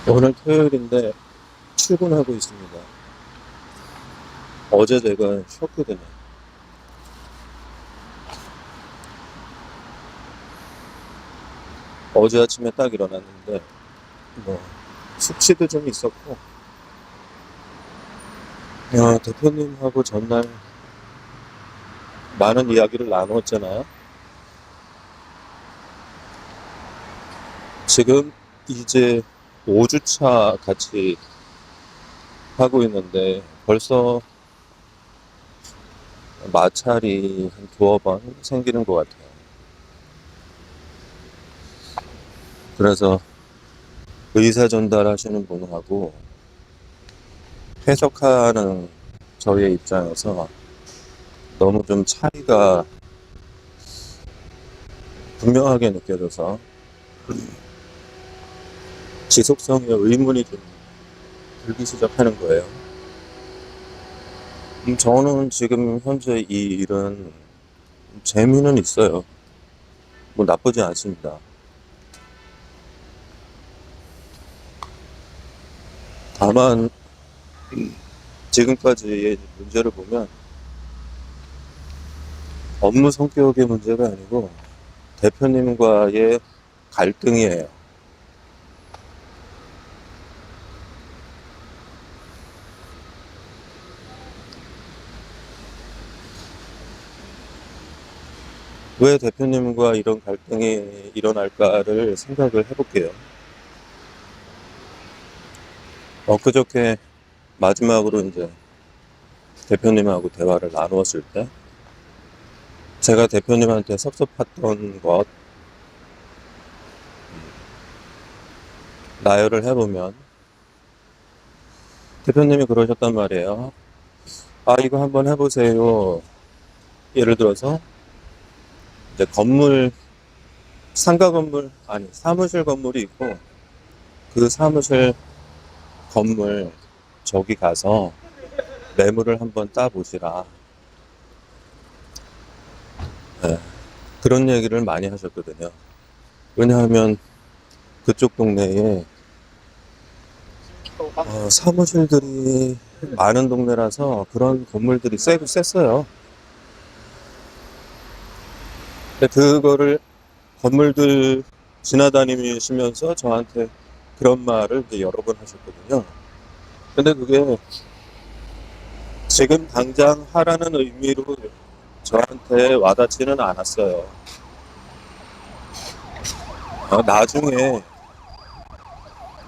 오늘 토요일인데 출근하고 있습니다. 어제 제가 쉬었거든요. 어제 아침에 딱 일어났는데 뭐 숙취도 좀 있었고, 대표님하고 전날 많은 이야기를 나누었잖아요. 지금 이제 5주차 같이 하고 있는데 벌써 마찰이 한 두어 번 생기는 것 같아요. 그래서 의사 전달하시는 분하고 해석하는 저의 입장에서 너무 좀 차이가 분명하게 느껴져서 지속성에 의문이 좀 들기 시작하는 거예요. 저는 지금 현재 이 일은 재미는 있어요. 뭐 나쁘지 않습니다. 다만 지금까지의 문제를 보면 업무 성격의 문제가 아니고 대표님과의 갈등이에요. 왜 대표님과 이런 갈등이 일어날까를 생각을 해볼게요. 엊그저께 마지막으로 이제 대표님하고 대화를 나누었을 때 제가 대표님한테 섭섭했던 것 나열을 해보면 대표님이 그러셨단 말이에요. 아, 이거 한번 해보세요. 예를 들어서 이제 건물, 상가 건물, 아니, 사무실 건물이 있고 그 사무실 건물 저기 가서 매물을 한번 따보시라. 네, 그런 얘기를 많이 하셨거든요. 왜냐하면 그쪽 동네에 사무실들이 많은 동네라서 그런 건물들이 세고 셌어요. 근데 그거를 건물들 지나다니시면서 저한테 그런 말을 이제 여러 번 하셨거든요. 근데 그게 지금 당장 하라는 의미로 저한테 와닿지는 않았어요.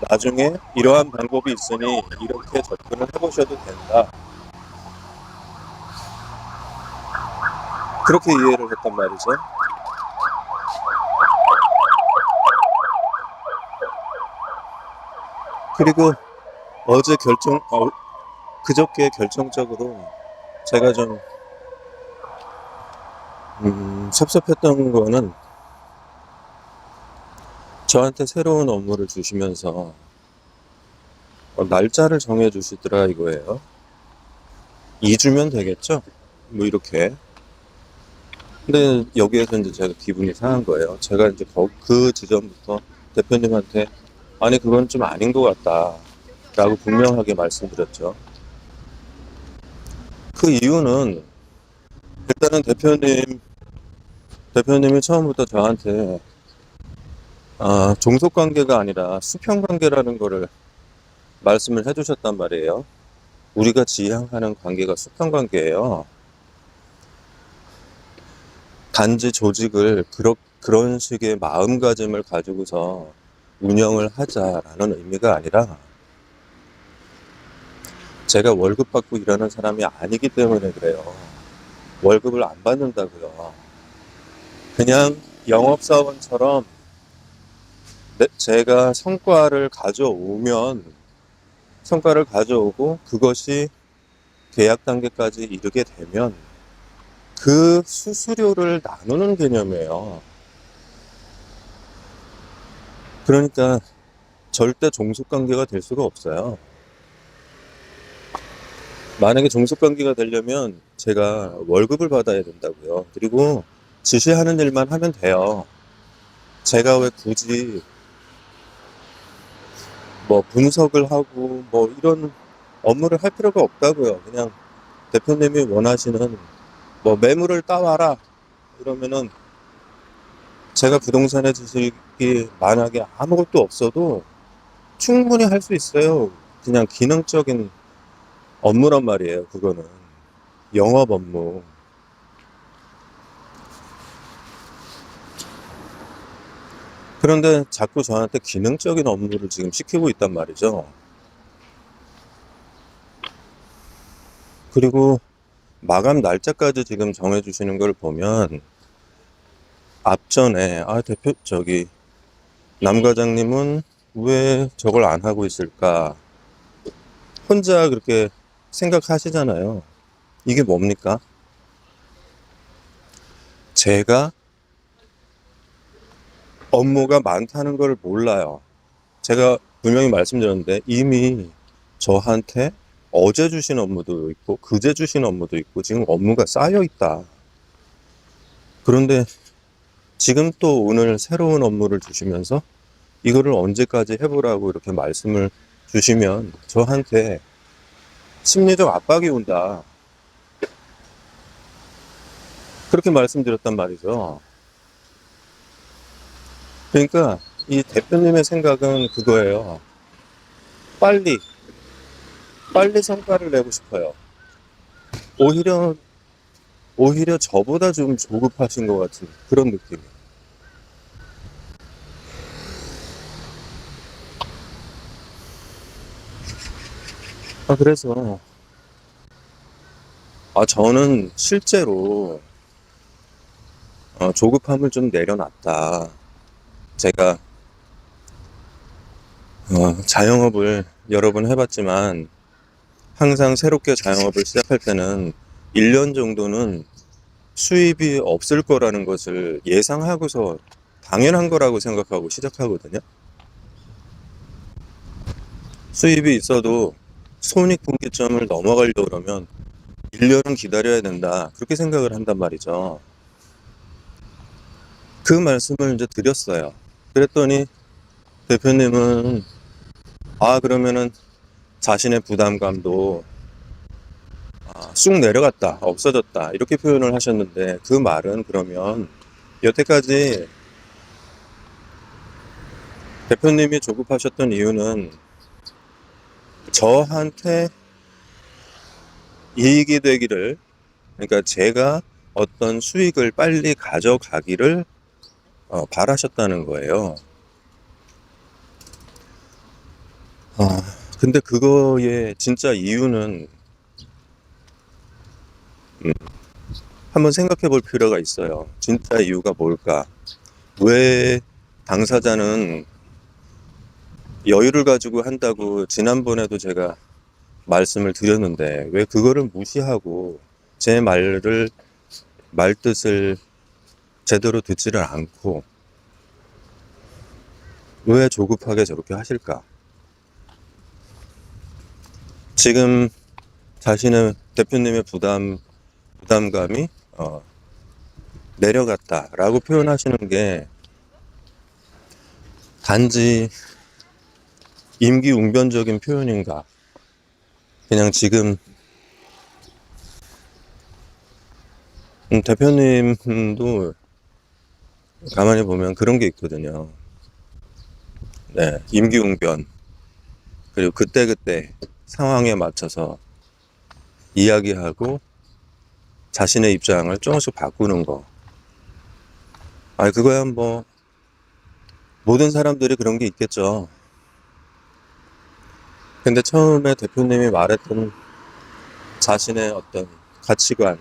나중에 이러한 방법이 있으니 이렇게 접근을 해보셔도 된다. 그렇게 이해를 했단 말이죠. 그리고 어제 그저께 결정적으로 제가 좀 섭섭했던 거는 저한테 새로운 업무를 주시면서 날짜를 정해주시더라 이거예요. 2주면 되겠죠? 뭐 이렇게. 근데 여기에서 이제 제가 기분이 상한 거예요. 제가 이제 그 지점부터 대표님한테 아니 그건 좀 아닌 것 같다 라고 분명하게 말씀드렸죠. 그 이유는 일단은 대표님이 처음부터 저한테 종속 관계가 아니라 수평 관계라는 거를 말씀을 해주셨단 말이에요. 우리가 지향하는 관계가 수평 관계예요. 단지 조직을 그런 식의 마음가짐을 가지고서 운영을 하자라는 의미가 아니라 제가 월급 받고 일하는 사람이 아니기 때문에 그래요. 월급을 안 받는다고요. 그냥 영업사원처럼 제가 성과를 가져오고 그것이 계약 단계까지 이르게 되면 그 수수료를 나누는 개념이에요. 그러니까 절대 종속관계가 될 수가 없어요. 만약에 종속관계가 되려면 제가 월급을 받아야 된다고요. 그리고 지시하는 일만 하면 돼요. 제가 왜 굳이 뭐 분석을 하고 뭐 이런 업무를 할 필요가 없다고요. 그냥 대표님이 원하시는 뭐 매물을 따와라 이러면은 제가 부동산에 주식이 만약에 아무것도 없어도 충분히 할 수 있어요. 그냥 기능적인 업무란 말이에요. 그거는 영업 업무. 그런데 자꾸 저한테 기능적인 업무를 지금 시키고 있단 말이죠. 그리고 마감 날짜까지 지금 정해주시는 걸 보면 앞전에 대표 저기 남 과장님은 왜 저걸 안 하고 있을까 혼자 그렇게 생각하시잖아요. 이게 뭡니까? 제가 업무가 많다는 걸 몰라요. 제가 분명히 말씀드렸는데 이미 저한테 어제 주신 업무도 있고 그제 주신 업무도 있고 지금 업무가 쌓여 있다. 그런데 지금 또 오늘 새로운 업무를 주시면서 이거를 언제까지 해보라고 이렇게 말씀을 주시면 저한테 심리적 압박이 온다. 그렇게 말씀드렸단 말이죠. 그러니까 이 대표님의 생각은 그거예요. 빨리, 빨리 성과를 내고 싶어요. 오히려, 오히려 저보다 좀 조급하신 것 같은 그런 느낌이에요. 그래서, 저는 실제로, 조급함을 좀 내려놨다. 제가, 자영업을 여러 번 해봤지만, 항상 새롭게 자영업을 시작할 때는 1년 정도는 수입이 없을 거라는 것을 예상하고서 당연한 거라고 생각하고 시작하거든요. 수입이 있어도 손익분기점을 넘어가려고 그러면 1년은 기다려야 된다. 그렇게 생각을 한단 말이죠. 그 말씀을 이제 드렸어요. 그랬더니 대표님은 그러면은 자신의 부담감도 쑥 내려갔다, 없어졌다 이렇게 표현을 하셨는데 그 말은 그러면 여태까지 대표님이 조급하셨던 이유는 저한테 이익이 되기를, 그러니까 제가 어떤 수익을 빨리 가져가기를 바라셨다는 거예요. 근데 그거의 진짜 이유는 한번 생각해 볼 필요가 있어요. 진짜 이유가 뭘까? 왜 당사자는 여유를 가지고 한다고 지난번에도 제가 말씀을 드렸는데 왜 그거를 무시하고 제 말뜻을 제대로 듣지를 않고 왜 조급하게 저렇게 하실까? 지금 자신의 대표님의 부담감이 내려갔다라고 표현하시는 게 단지 임기응변적인 표현인가? 그냥 지금 대표님도 가만히 보면 그런 게 있거든요. 네, 임기응변. 그리고 그때그때 상황에 맞춰서 이야기하고 자신의 입장을 조금씩 바꾸는 거. 그거야 뭐 모든 사람들이 그런 게 있겠죠. 근데 처음에 대표님이 말했던 자신의 어떤 가치관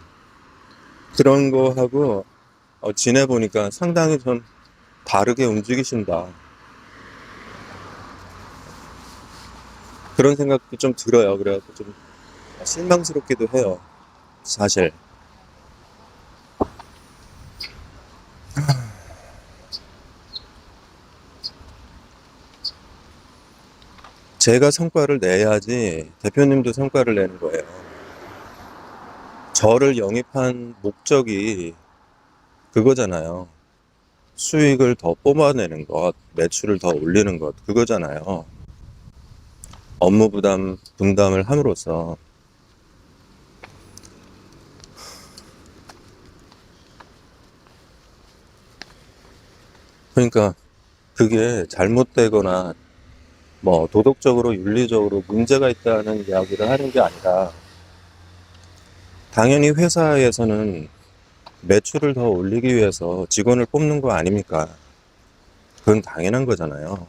그런 거하고 지내보니까 상당히 좀 다르게 움직이신다. 그런 생각도 좀 들어요. 그래갖고 좀 실망스럽기도 해요. 사실. 제가 성과를 내야지 대표님도 성과를 내는 거예요. 저를 영입한 목적이 그거잖아요. 수익을 더 뽑아내는 것, 매출을 더 올리는 것, 그거잖아요. 업무 분담을 함으로써 그러니까 그게 잘못되거나 뭐 도덕적으로 윤리적으로 문제가 있다는 이야기를 하는 게 아니라 당연히 회사에서는 매출을 더 올리기 위해서 직원을 뽑는 거 아닙니까? 그건 당연한 거잖아요.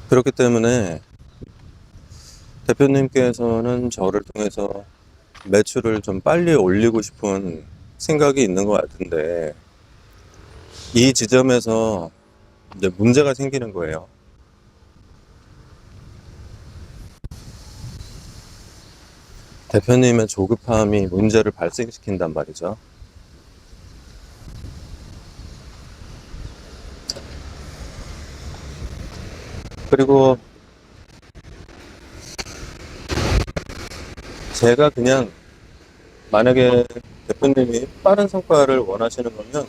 그렇기 때문에 대표님께서는 저를 통해서 매출을 좀 빨리 올리고 싶은 생각이 있는 것 같은데 이 지점에서 이제 문제가 생기는 거예요. 대표님의 조급함이 문제를 발생시킨단 말이죠. 그리고 제가 그냥 만약에 대표님이 빠른 성과를 원하시는 거면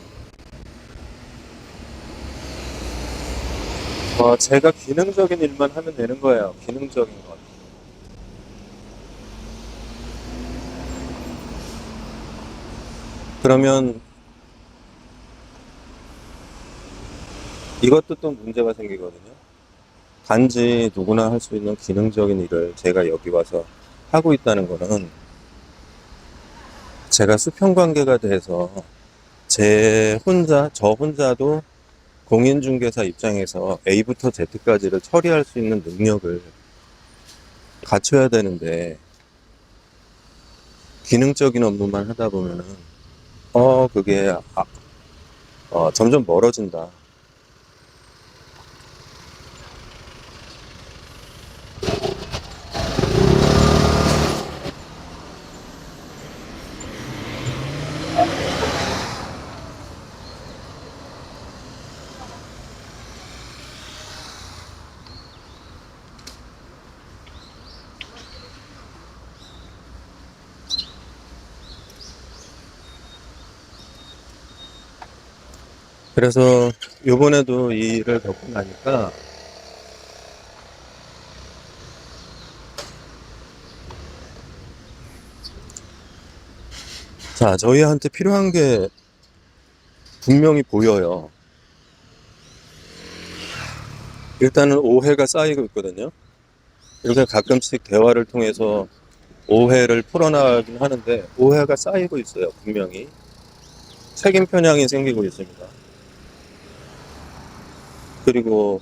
제가 기능적인 일만 하면 되는 거예요. 기능적인 것. 그러면 이것도 또 문제가 생기거든요. 단지 누구나 할 수 있는 기능적인 일을 제가 여기 와서 하고 있다는 거는 제가 수평관계가 돼서 저 혼자도 공인중개사 입장에서 A부터 Z까지를 처리할 수 있는 능력을 갖춰야 되는데 기능적인 업무만 하다 보면은 그게 점점 멀어진다. 그래서 요번에도 이 일을 겪고 나니까 자, 저희한테 필요한 게 분명히 보여요. 일단은 오해가 쌓이고 있거든요. 이렇게 가끔씩 대화를 통해서 오해를 풀어나가긴 하는데 오해가 쌓이고 있어요. 분명히 책임 편향이 생기고 있습니다. 그리고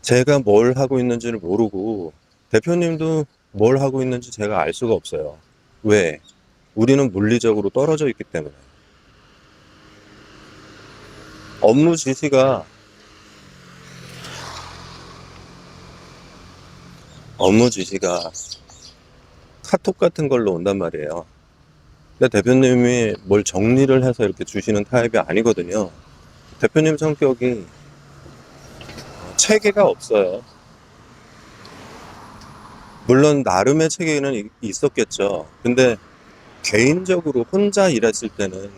제가 뭘 하고 있는지를 모르고 대표님도 뭘 하고 있는지 제가 알 수가 없어요. 왜? 우리는 물리적으로 떨어져 있기 때문에. 업무 지시가 업무 지시가 카톡 같은 걸로 온단 말이에요. 근데 대표님이 뭘 정리를 해서 이렇게 주시는 타입이 아니거든요. 대표님 성격이 체계가 없어요. 물론 나름의 체계는 있었겠죠. 근데 개인적으로 혼자 일했을 때는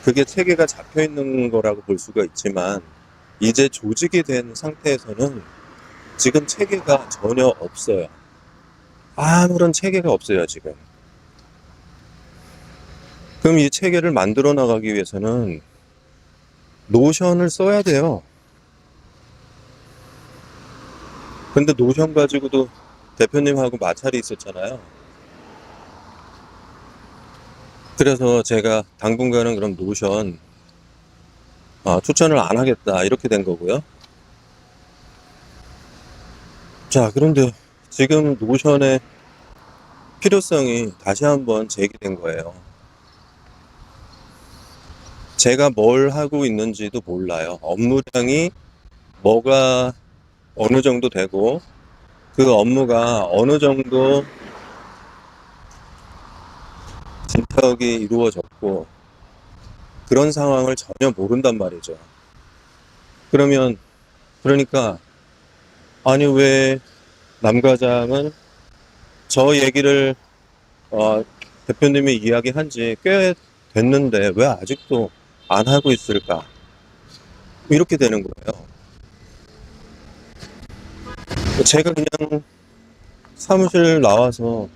그게 체계가 잡혀 있는 거라고 볼 수가 있지만 이제 조직이 된 상태에서는 지금 체계가 전혀 없어요. 아무런 체계가 없어요, 지금. 그럼 이 체계를 만들어 나가기 위해서는 노션을 써야 돼요. 근데 노션 가지고도 대표님하고 마찰이 있었잖아요. 그래서 제가 당분간은 그럼 노션 추천을 안 하겠다 이렇게 된 거고요. 자, 그런데 지금 노션의 필요성이 다시 한번 제기된 거예요. 제가 뭘 하고 있는지도 몰라요. 업무량이 뭐가 어느 정도 되고 그 업무가 어느 정도 진척이 이루어졌고 그런 상황을 전혀 모른단 말이죠. 그러면 그러니까 아니 왜 남 과장은 저 얘기를 대표님이 이야기한 지 꽤 됐는데 왜 아직도 안 하고 있을까? 이렇게 되는 거예요. 제가 그냥 사무실 나와서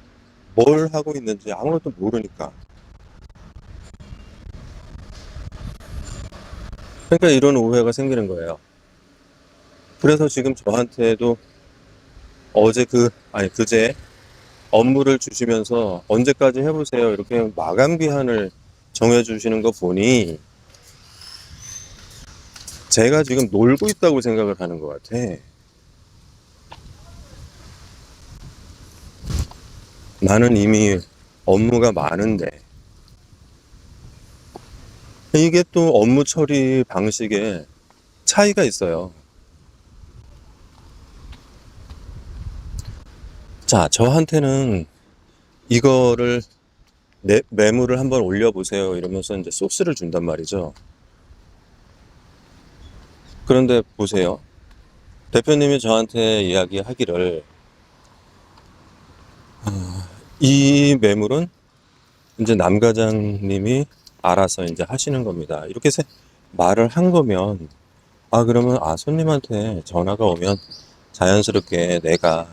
뭘 하고 있는지 아무것도 모르니까. 그러니까 이런 오해가 생기는 거예요. 그래서 지금 저한테도 그제 업무를 주시면서 언제까지 해보세요. 이렇게 마감 기한을 정해주시는 거 보니 제가 지금 놀고 있다고 생각을 하는 것 같아. 나는 이미 업무가 많은데. 이게 또 업무 처리 방식에 차이가 있어요. 자, 저한테는 이거를 매물을 한번 올려보세요. 이러면서 이제 소스를 준단 말이죠. 그런데 보세요. 대표님이 저한테 이야기하기를 이 매물은 이제 남 과장님이 알아서 이제 하시는 겁니다. 이렇게 말을 한 거면 그러면 손님한테 전화가 오면 자연스럽게 내가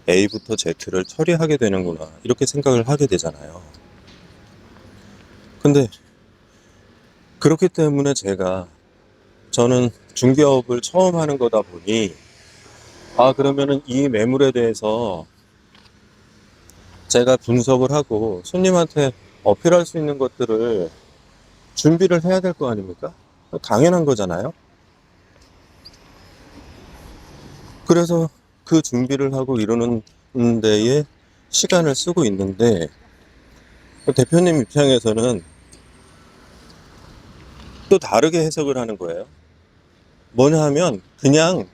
A부터 Z를 처리하게 되는구나. 이렇게 생각을 하게 되잖아요. 근데 그렇기 때문에 저는 중개업을 처음 하는 거다 보니 그러면은 이 매물에 대해서 제가 분석을 하고 손님한테 어필할 수 있는 것들을 준비를 해야 될 거 아닙니까? 당연한 거잖아요. 그래서 그 준비를 하고 이러는 데에 시간을 쓰고 있는데 대표님 입장에서는 또 다르게 해석을 하는 거예요. 뭐냐 하면 그냥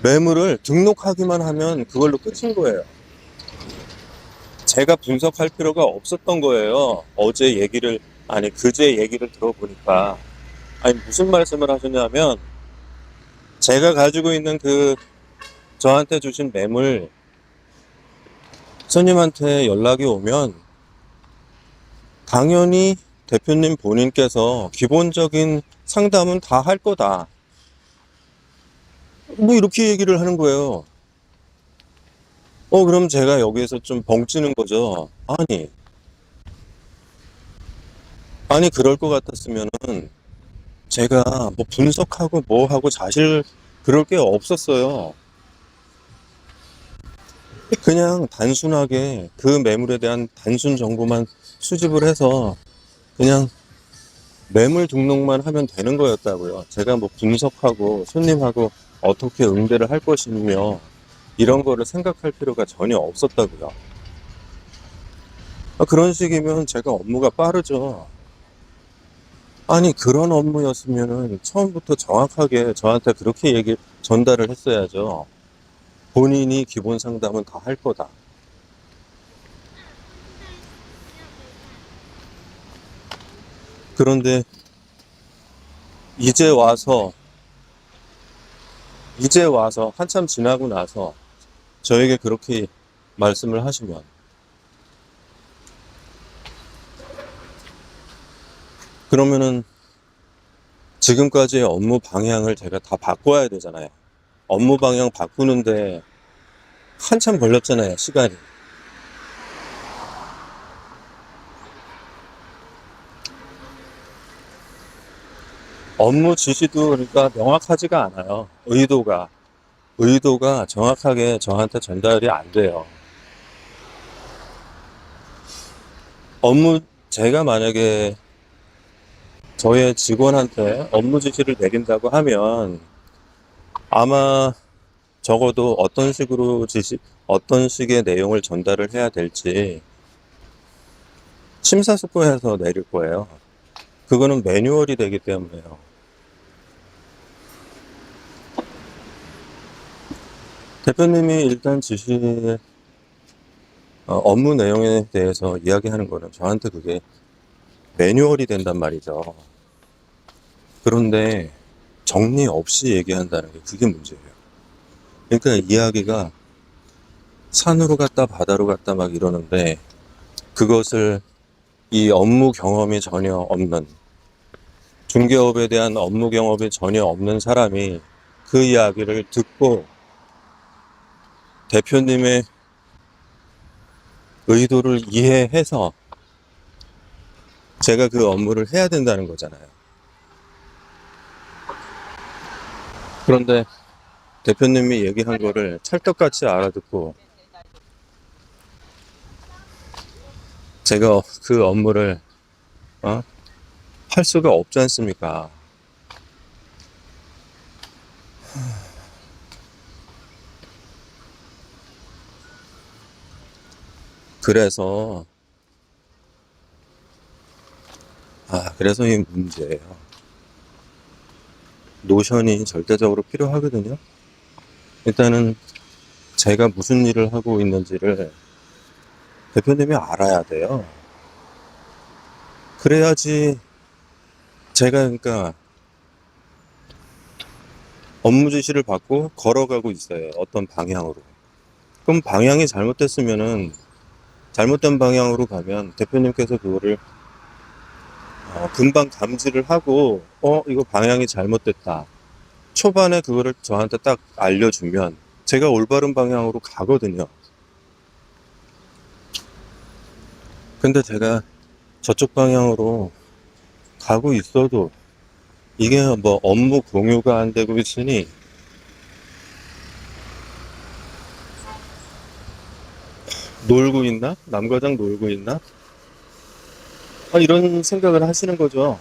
매물을 등록하기만 하면 그걸로 끝인 거예요. 제가 분석할 필요가 없었던 거예요. 그제 얘기를 들어보니까. 무슨 말씀을 하셨냐면, 제가 가지고 있는 저한테 주신 매물, 손님한테 연락이 오면, 당연히 대표님 본인께서 기본적인 상담은 다 할 거다. 뭐, 이렇게 얘기를 하는 거예요. 그럼 제가 여기에서 좀 벙찌는 거죠. 그럴 것 같았으면은, 제가 뭐 분석하고 뭐 하고 사실 그럴 게 없었어요. 그냥 단순하게 그 매물에 대한 단순 정보만 수집을 해서 그냥 매물 등록만 하면 되는 거였다고요. 제가 뭐 분석하고 손님하고 어떻게 응대를 할 것이며 이런 거를 생각할 필요가 전혀 없었다고요. 그런 식이면 제가 업무가 빠르죠. 그런 업무였으면은 처음부터 정확하게 저한테 그렇게 전달을 했어야죠. 본인이 기본 상담은 다 할 거다. 그런데 이제 와서 한참 지나고 나서 저에게 그렇게 말씀을 하시면 그러면은 지금까지의 업무 방향을 제가 다 바꿔야 되잖아요. 업무 방향 바꾸는데 한참 걸렸잖아요, 시간이. 업무 지시도 그러니까 명확하지가 않아요. 의도가 정확하게 저한테 전달이 안 돼요. 제가 만약에 저의 직원한테 업무 지시를 내린다고 하면 아마 적어도 어떤 식의 내용을 전달을 해야 될지 심사숙고해서 내릴 거예요. 그거는 매뉴얼이 되기 때문에요. 대표님이 일단 업무 내용에 대해서 이야기하는 거는 저한테 그게 매뉴얼이 된단 말이죠. 그런데 정리 없이 얘기한다는 게 그게 문제예요. 그러니까 이야기가 산으로 갔다 바다로 갔다 막 이러는데, 그것을 이 업무 경험이 전혀 없는, 중개업에 대한 업무 경험이 전혀 없는 사람이 그 이야기를 듣고 대표님의 의도를 이해해서 제가 그 업무를 해야 된다는 거잖아요. 그런데 대표님이 얘기한 거를 찰떡같이 알아듣고 제가 그 업무를 할 수가 없지 않습니까? 그래서 그래서 이 문제예요. 노션이 절대적으로 필요하거든요. 일단은 제가 무슨 일을 하고 있는지를 대표님이 알아야 돼요. 그래야지 제가 그러니까 업무 지시를 받고 걸어가고 있어요. 어떤 방향으로. 그럼 방향이 잘못됐으면은 잘못된 방향으로 가면 대표님께서 그거를 금방 감지를 하고 이거 방향이 잘못됐다. 초반에 그거를 저한테 딱 알려주면 제가 올바른 방향으로 가거든요. 근데 제가 저쪽 방향으로 가고 있어도 이게 뭐 업무 공유가 안 되고 있으니 놀고 있나? 남과장 놀고 있나? 이런 생각을 하시는 거죠.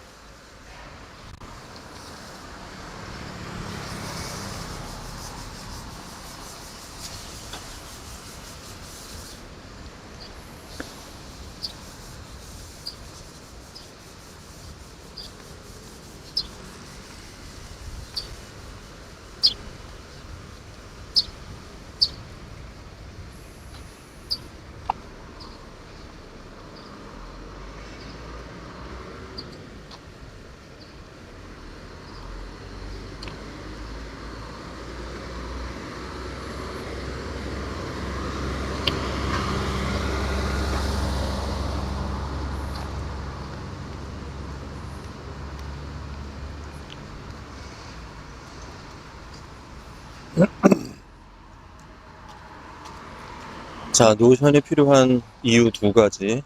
자, 노션이 필요한 이유 두 가지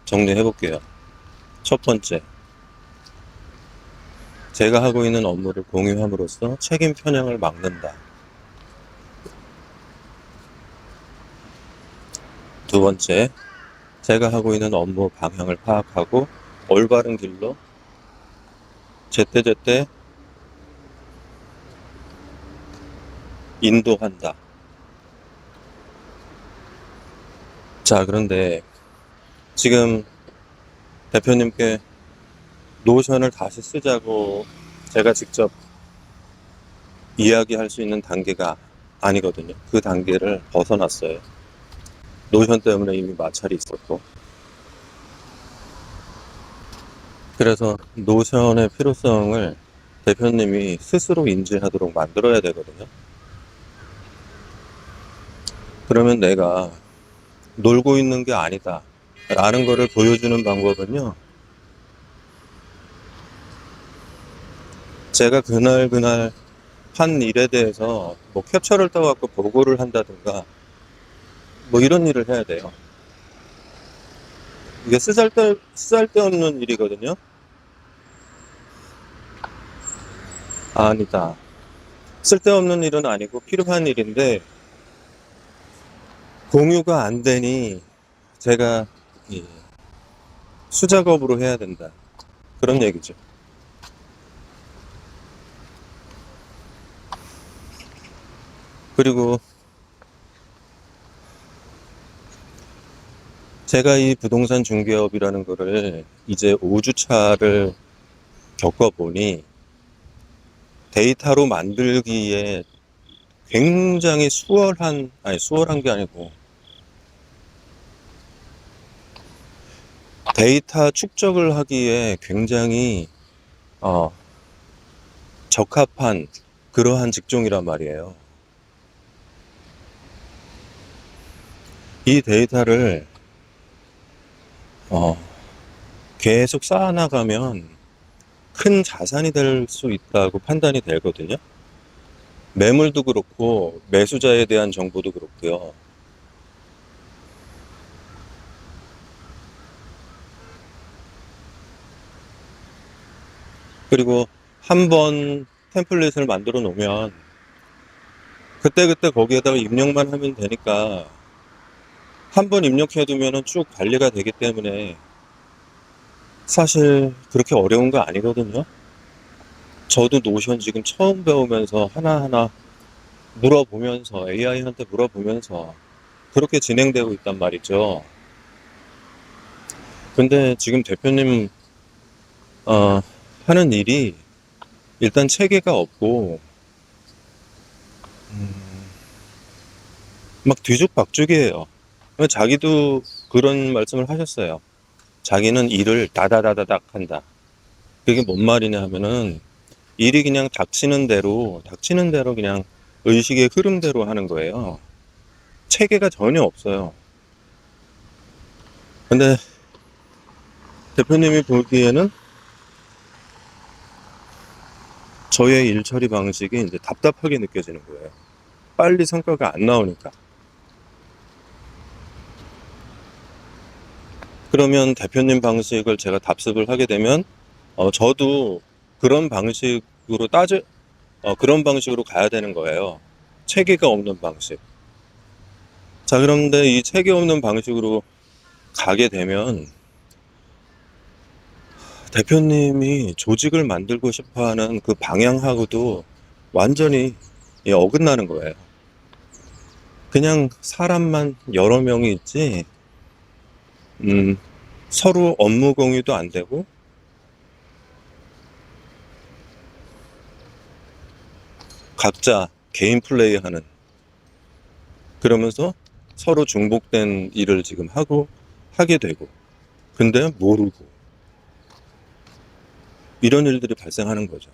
정리해 볼게요. 첫 번째, 제가 하고 있는 업무를 공유함으로써 책임 편향을 막는다. 두 번째, 제가 하고 있는 업무 방향을 파악하고 올바른 길로 제때제때 인도한다. 자, 그런데 지금 대표님께 노션을 다시 쓰자고 제가 직접 이야기할 수 있는 단계가 아니거든요. 그 단계를 벗어났어요. 노션 때문에 이미 마찰이 있었고. 그래서 노션의 필요성을 대표님이 스스로 인지하도록 만들어야 되거든요. 그러면 내가 놀고 있는 게 아니다 라는 거를 보여주는 방법은요, 제가 그날 한 일에 대해서 뭐 캡처를 떠갖고 보고를 한다든가 뭐 이런 일을 해야 돼요. 이게 쓰잘데없는 일이거든요. 아니다. 쓸데없는 일은 아니고 필요한 일인데 공유가 안 되니 제가 이 수작업으로 해야 된다. 그런 얘기죠. 그리고 제가 이 부동산 중개업이라는 거를 이제 5주차를 겪어보니 데이터로 만들기에 굉장히 수월한 게 아니고 데이터 축적을 하기에 굉장히 적합한 그러한 직종이란 말이에요. 이 데이터를 어, 계속 쌓아나가면 큰 자산이 될 수 있다고 판단이 되거든요. 매물도 그렇고 매수자에 대한 정보도 그렇고요. 그리고 한 번 템플릿을 만들어 놓으면 그때그때 거기에다가 입력만 하면 되니까 한 번 입력해 두면은 쭉 관리가 되기 때문에 사실 그렇게 어려운 거 아니거든요. 저도 노션 지금 처음 배우면서 하나하나 물어보면서 AI한테 물어보면서 그렇게 진행되고 있단 말이죠. 근데 지금 대표님 어, 하는 일이 일단 체계가 없고 막 뒤죽박죽이에요. 자기도 그런 말씀을 하셨어요. 자기는 일을 다다다다닥 한다. 그게 뭔 말이냐 하면은 일이 그냥 닥치는 대로 그냥 의식의 흐름대로 하는 거예요. 체계가 전혀 없어요. 근데 대표님이 보기에는 저의 일 처리 방식이 이제 답답하게 느껴지는 거예요. 빨리 성과가 안 나오니까. 그러면 대표님 방식을 제가 답습을 하게 되면 저도 그런 방식으로 그런 방식으로 가야 되는 거예요. 체계가 없는 방식. 자, 그런데 이 체계 없는 방식으로 가게 되면 대표님이 조직을 만들고 싶어 하는 그 방향하고도 완전히 어긋나는 거예요. 그냥 사람만 여러 명이 있지, 음, 서로 업무 공유도 안 되고, 각자 개인 플레이 하는, 그러면서 서로 중복된 일을 지금 하게 되고, 근데 모르고, 이런 일들이 발생하는 거죠.